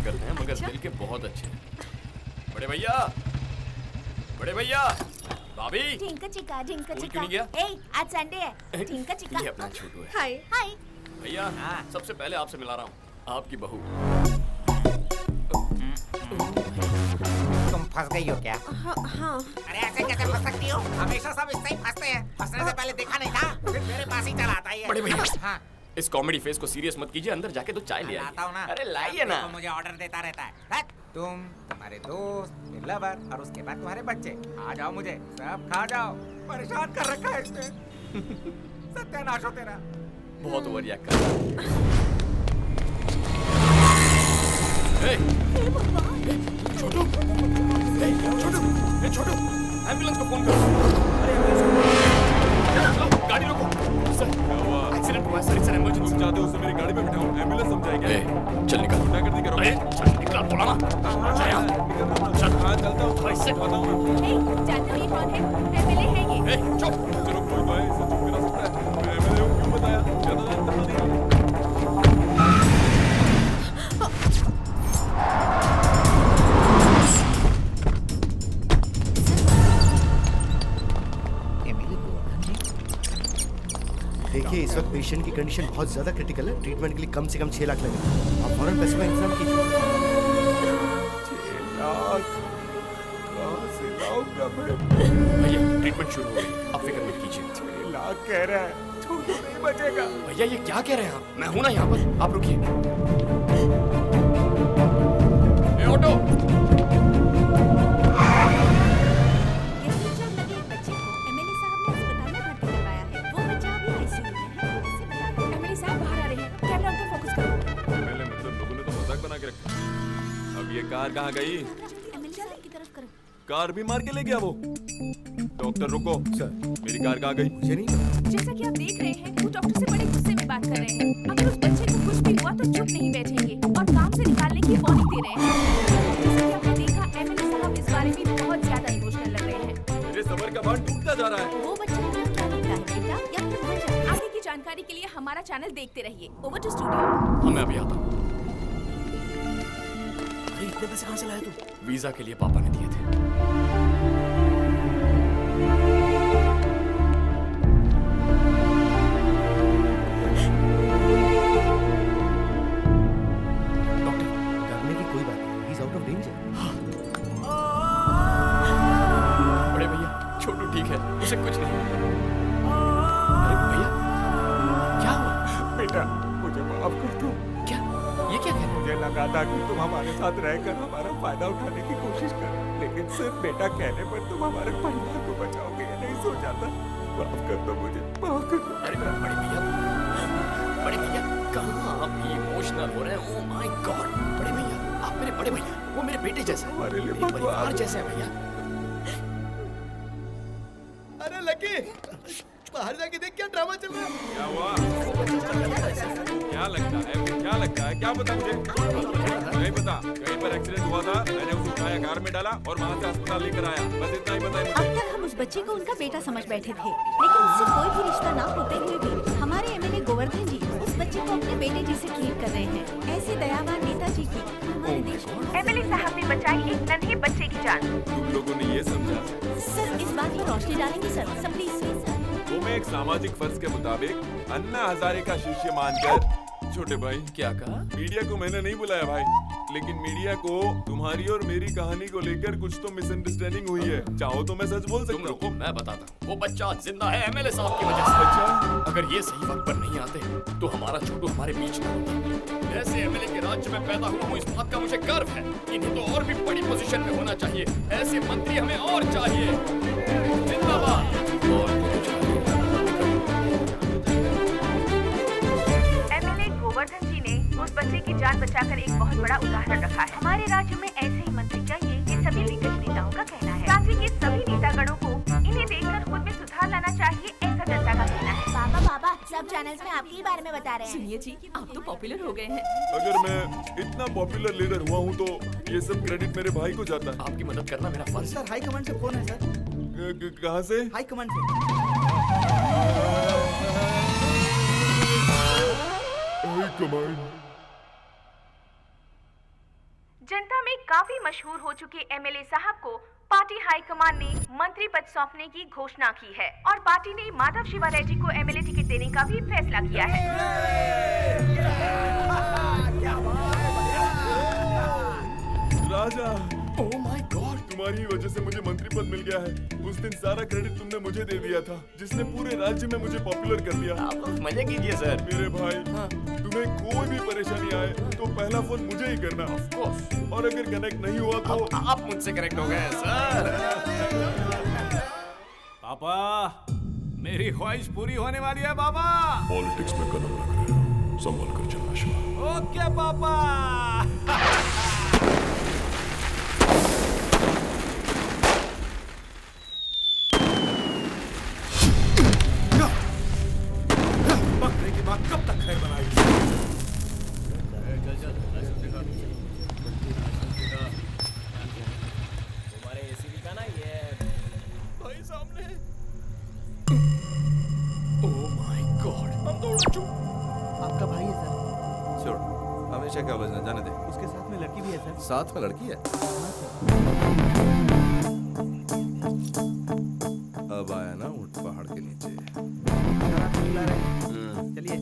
ताकत हैं मगर दिल के बहुत अच्छे हैं। बड़े भैया, बड़े भैया, भाभी। ढिंका चिका स्कूल क्यों नहीं गया? आज संडे है। ढिंका चिका। ये अपना छोटू है। हाय हाय। भैया सबसे पहले आपसे मिला रहा हूँ, आपकी बहू। तुम फंस गई हो क्या? हाँ। अरे ऐसे कैसे फंस सकती हो? हमेशा सब इससे ही फंसते हैं। फंसने से पहले देखा नहीं था, फिर मेरे पास ही चला आता है। बड़े भैया, हाँ। इस कॉमेडी फेस को सीरियस मत कीजिए, अंदर जाके तो चाय ले लाता हूँ ना। अरे लाइए ना। मुझे ऑर्डर देता रहता है। तुम, तुम्हारे दोस्त, फिर लवर और उसके बाद तुम्हारे बच्चे। आ जाओ, मुझे सब खा जाओ। परेशान कर रखा है इसने। सत्यानाश हो तेरा। बहुत ओवर रिएक्ट कर रहा है। छोटू, छोटू, एम्बुलेंस को फोन करो। अरे चलो, गाड़ी रोको। सर, एक्सीडेंट हुआ है सर, इट्स एन इमरजेंसी। तुम चाहते हो उसे मेरी गाड़ी में बिठाऊं? एम्बुलेंस समझाएगा? चल निकल। क्या करती करो? चल निकल, बोला ना। चल, हाँ चलता हूँ। ऐसे बताता हूँ। जानते हो ये कौन है? एमएलए है ये। चुप। चलो कोई तो है, इसे चुप करा सकता है। मैं एमएलए हूँ, क्यों बताया? ज्यादा नहीं। देखिए इस वक्त पेशेंट की कंडीशन बहुत ज्यादा क्रिटिकल है। ट्रीटमेंट के लिए कम से कम 6 लाख लगेगा। आप फौरन पैसे का इंतजाम कीजिए। 6 लाख कहाँ से लाऊंगा मैं? भैया ट्रीटमेंट शुरू हो गई, आप फिक्र मत कीजिए। 6 लाख कह रहा है, छोटू नहीं बचेगा। भैया ये क्या कह रहे हैं आप? मैं हूं ना यहाँ पर, आप रुकिए। ऑटो। ये कार कहाँ गई? कार भी मार के ले गया वो। डॉक्टर रुको। सर मेरी कार कहाँ गई? मुझे नहीं। जैसा कि आप देख रहे हैं वो डॉक्टर से बड़े गुस्से में बात कर रहे हैं। अगर उस बच्चे को कुछ भी हुआ तो चुप नहीं बैठेंगे और काम से निकालने की वार्निंग दे रहे हैं। जैसा कि आपने देखा एमएलए साहब इस बारे में बहुत ज्यादा इमोशनल लग रहे हैं। मेरे सबर का बांध टूटता जा रहा है। वो बच्चा अपना क्या निकला है बेटा या फिर बच्चा? आगे की जानकारी के लिए हमारा चैनल देखते रहिए। Over to studio. हाँ मैं अभी आता हूँ। इतने पैसे कहाँ से लाए तू? वीजा के लिए पापा ने दिए थे। डॉक्टर डरने की कोई बात नहीं, he is out of danger. बड़े भैया छोटू ठीक है, उसे कुछ नहीं। अरे भैया क्या हुआ? बेटा मुझे माफ कर दो। क्या ये क्या कह रहे हैं? मुझे लगा था कि तुम हमारे साथ रहकर हमारा फायदा उठाने की कोशिश करो, लेकिन सिर्फ बेटा कहने पर तुम हमारे परिवार को बचाओगे ये नहीं सोचा था। माफ कर दो मुझे, माफ कर दो। बड़े भैया कहाँ आप इमोशनल हो रहे हैं? Oh my God. बड़े भैया आप मेरे बड़े भैया, वो मेरे बेटे जैसे हैं, हमारे लिए मेरे परिवार जैसे हैं भैया। अरे लकी बाहर जाके देख क्या ड्रामा चल रहा है। क्या हुआ? क्या लगता है? क्या लगता है? क्या पता मुझे? नहीं पता। कहीं पर एक्सीडेंट हुआ था, मैंने उसे उठाया, कार में डाला और वहाँ से अस्पताल लेकर आया। बस इतना ही पता है मुझे। अब तक हम उस बच्चे को उनका बेटा समझ बैठे थे, लेकिन उससे कोई भी रिश्ता ना होते हुए भी हमारे एमएलए गोवर्धन जी उस बच्चे को अपने बेटे जैसे ट्रीट कर रहे हैं। ऐसे दयावान नेताजी की हमारे देश में। एमएलए साहब ने बचाई एक नन्हे बच्चे की जान। तुम लोगों ने ये समझा? सर इस बात पर रोशनी डालेंगे सर प्लीज सर। वो मैं एक सामाजिक फर्ज के मुताबिक अन्ना हजारे का शिष्य मानकर। छोटे भाई क्या कहा? मीडिया को मैंने नहीं बुलाया भाई, लेकिन मीडिया को तुम्हारी और मेरी कहानी को लेकर कुछ तो मिसअंडरस्टैंडिंग हुई है। चाहो तो मैं सच बोल तुम सकता रुको, हूँ। मैं बताता हूँ। वो बच्चा जिंदा है एमएलए साहब की वजह से। अच्छा अगर ये सही वक्त पर नहीं आते तो हमारा छोटू हमारे बीच में होता। ऐसे एमएलए के राज्य में पैदा हुआ हूँ, इस बात का मुझे गर्व है। इन्हें तो और भी बड़ी पोजीशन में होना चाहिए। ऐसे मंत्री हमें और चाहिए। जिंदाबाद। और एमएलए गोवर्धन जी ने उस बच्चे की जान बचाकर एक बहुत बड़ा उदाहरण रखा है। हमारे राज्य में ऐसे ही मंत्री चाहिए, ये सभी दिग्गज नेताओं का कहना है। राज्य के सभी नेतागणों को इन्हें देखकर खुद में सुधार लाना चाहिए, ऐसा जनता का कहना है। बाबा सब चैनल्स में आपके ही बारे में बता रहे हैं। सुनिए जी, आप तो पॉपुलर हो गए हैं। अगर मैं इतना पॉपुलर लीडर हुआ हूँ तो ये सब क्रेडिट मेरे भाई को जाता है। आपकी मदद करना मेरा फर्ज है। सर हाई कमांड से फोन है सर। कहाँ से? हाई कमांड से। High command. जनता में काफी मशहूर हो चुके एमएलए साहब को पार्टी हाईकमान ने मंत्री पद सौंपने की घोषणा की है और पार्टी ने माधव शिवा रेड्डी को एमएलए टिकट देने का भी फैसला किया है। राजा, ओह माय गॉड, तुम्हारी वजह से मुझे मंत्री पद मिल गया है। उस दिन सारा क्रेडिट तुमने मुझे दे दिया था, जिसने पूरे राज्य में मुझे पॉपुलर कर दिया। आप लोग मजे कीजिए सर। मेरे भाई, तुम्हें कोई भी परेशानी आए तो पहला फोन मुझे ही करना। Of course. और अगर कनेक्ट नहीं हुआ तो आप मुझसे कनेक्ट हो गए सर। पापा, मेरी ख्वाहिश पूरी होने वाली है पापा। पॉलिटिक्स में कदम रख रहे हो, संभल कर चलना शिवा। ओके पापा। बकरे की बात कब तक खैर बनाई? तुम्हारे एसीबी का ना ये भाई सामने। ओह माय गॉड, हम दौड़ा चुप। आपका भाई है सर। छोड़, हमेशा क्या बजना, जाने दे। उसके साथ में लड़की भी है सर। साथ में लड़की है? अब आया ना ऊंट पहाड़ के नीचे। चलिए।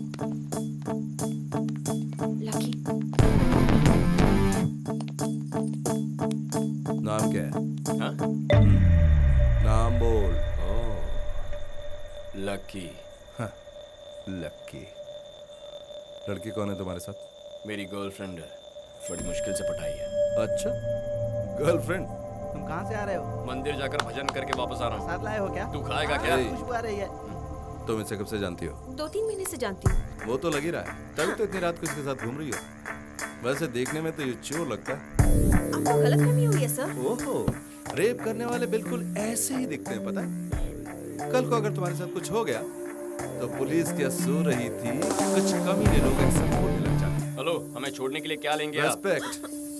लकी, नाम क्या है? हाँ? नाम बोल। ओह, लकी। लक्की। लड़की कौन है तुम्हारे साथ? मेरी गर्लफ्रेंड है, बड़ी मुश्किल से पटाई है। अच्छा, गर्लफ्रेंड। तुम कहाँ से आ रहे हो? मंदिर जाकर भजन करके वापस आ रहा हूँ। साथ लाए हो क्या? तू खाएगा क्या? ए, खुशबू आ रही है। तुम इसे कब से जानती हो? 2-3 महीने से जानती हूँ। वो तो लग ही रहा है, तभी तो इतनी रात को इसके साथ घूम रही हो। वैसे देखने में तो ये चोर लगता है। आपको गलतफहमी हुई है सर। ओहो, रेप करने वाले बिल्कुल ऐसे ही दिखते हैं, पता है? कल को अगर तुम्हारे साथ कुछ हो गया तो पुलिस क्या सो रही थी, कुछ कमीने लोग एक्शन खोलने लग जाते। हेलो, हमें छोड़ने के लिए क्या लेंगे आप? Respect,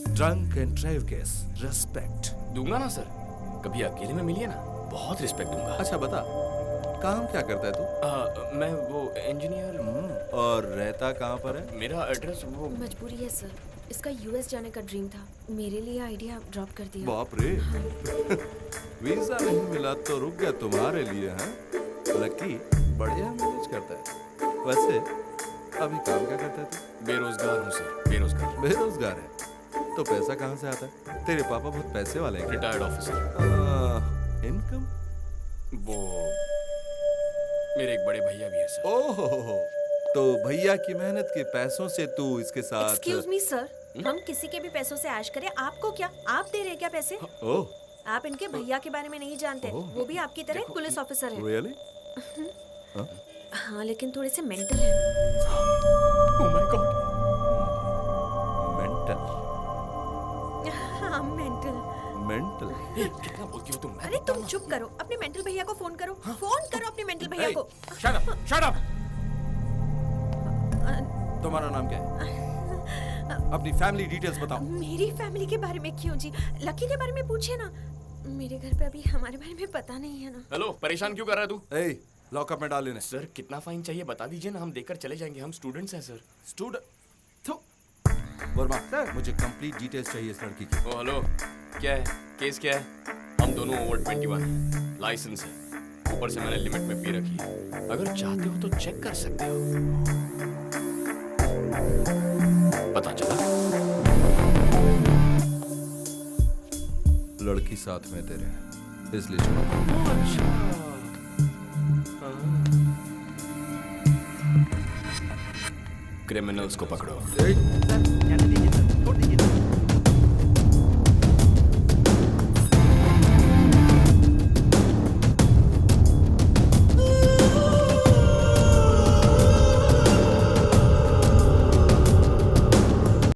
drunk and drive case, respect. दूंगा ना सर, कभी अकेले में मिलिए ना, बहुत रिस्पेक्ट दूंगा। अच्छा बता, काम क्या करता है तू? मैं वो इंजीनियर। और रहता कहाँ पर है? मेरा एड्रेस वो मजबूरी है सर, इसका यूएस जाने का ड्रीम था, मेरे लिए आइडिया ड्रॉप कर दिया। बाप रे। वीजा नहीं मिला तो रुक गया तुम्हारे लिए, हैं? लकी बढ़िया मैनेज करता है। वैसे अभी काम क्या करता है तू? बेरोजगार हूँ सर, बेरोजगार। बेरोजगार है तो पैसा कहाँ से आता है? तेरे पापा बहुत पैसे वाले हैं क्या? Retired officer. इनकम? वो मेरे एक बड़े भैया भी है सर। ओहो, तो भैया की मेहनत के पैसों से तू इसके साथ? एक्सक्यूज मी सर, हम किसी के भी पैसों से ऐश करें, आपको क्या? आप दे रहे हैं क्या पैसे? ओह, आप इनके भैया के बारे में नहीं जानते, वो भी आपकी तरह एक पुलिस ऑफिसर है। रियली? हाँ, लेकिन थोड़े से मेंटल है। Oh my God. मेंटल? हाँ, मेंटल। मेंटल? कितना बोलती हो तुम? अरे तुम चुप करो, अपने मेंटल भैया को फोन करो। फोन करो अपने मेंटल भैया को। Shut up, shut up. तुम्हारा नाम क्या है? अपनी फैमिली डिटेल्स बताओ। मेरी फैमिली के बारे में क्यों जी? लकी के बारे में पूछिए ना। मेरे घर पे अभी हमारे बारे में पता नहीं है ना। हेलो, परेशान क्यों कर रहा है तू? ए, लॉकअप में डाल लेने। सर, कितना फाइन चाहिए बता दीजिए ना, हम देकर चले जाएंगे। हम स्टूडेंट्स हैं सर। स्टूडेंट? वर्मा सर, मुझे कंप्लीट डिटेल्स चाहिए इस लड़की की। ओ हेलो, क्या है केस? क्या है? हम दोनों ओवर 21, लाइसेंस है, ऊपर से मैंने लिमिट में पी रखी है। अगर चाहते हो तो चेक कर सकते हो। पता चला? लड़की साथ में तेरे, इसलिए छोड़। क्रिमिनल्स को पकड़ो। जाने दीजिए सर, छोड़ दीजिए।